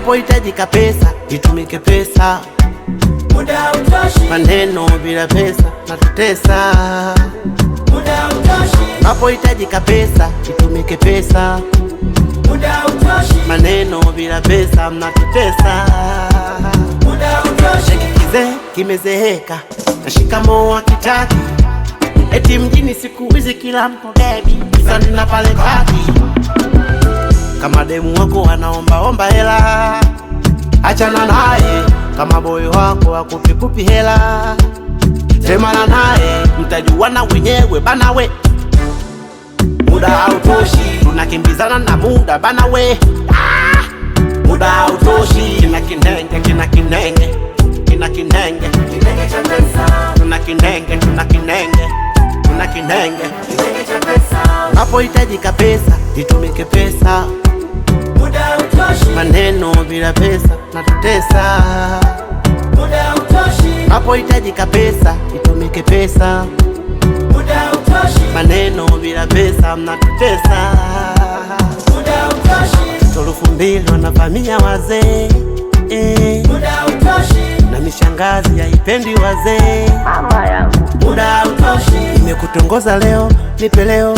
Napohitajika pesa, itumike pesa. Muda hautoshi, Maneno bila pesa natutesa. muda hautoshi, Napohitajika pesa, itumike pesa. muda hautoshi, Maneno bila pesa mnatutesa. muda hautoshi. Kizee kimezeeka na shikamoo hakitaki. Eti mjini siku hizi kila mtu baby, kisa nina pale kati. Kama demu wako anaomba hela, achana naye. Kama boy wako akupi hela, semana naye, mtajuana wenyewe bana we. Muda hautoshi, tunakimbizana na muda bana we. Muda hautoshi, kina kinenge, kina kinenge, kina kinenge, Kinenge cha pesa, tuna kinenge, tuna kinenge, tuna kinenge. kinenge cha pesa, Napohitajika pesa, itumike pesa. muda hautoshi, Maneno bila pesa natutesa. muda hautoshi, Napohitajika pesa, itumike pesa. muda hautoshi, Maneno bila pesa mnatutesa. muda hautoshi, Tulufu mbili wanavamia wazee, muda hautoshi, na mishangazi haipendi wazee. mama yangu, Muda hautoshi, nimekutongoza leo, nipe leo.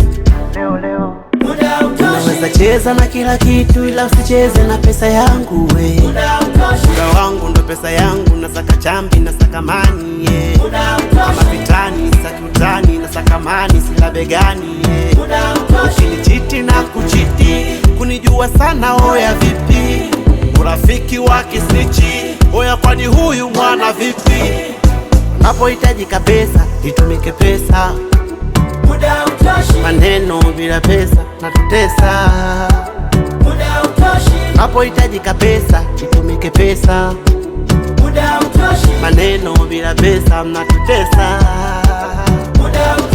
muda hautoshi, Unaweza cheza na kila kitu ila usicheze na pesa yangu we. muda hautoshi, Muda wangu ndo pesa yangu, nasaka chambi nasaka mani muda Kama hautoshi, vitani saki utani nasaka mani sila begani muda hautoshi, Ukinichiti na kuchiti, kunijua sana oya vipi? Urafiki wake snichi, oya kwani huyu mwana vipi? Napohitajika pesa, itumike pesa. muda hautoshi, Maneno bila pesa natutesa. muda hautoshi, Napohitajika pesa, itumike pesa. muda hautoshi, Maneno bila pesa mnatutesa. muda hautoshi.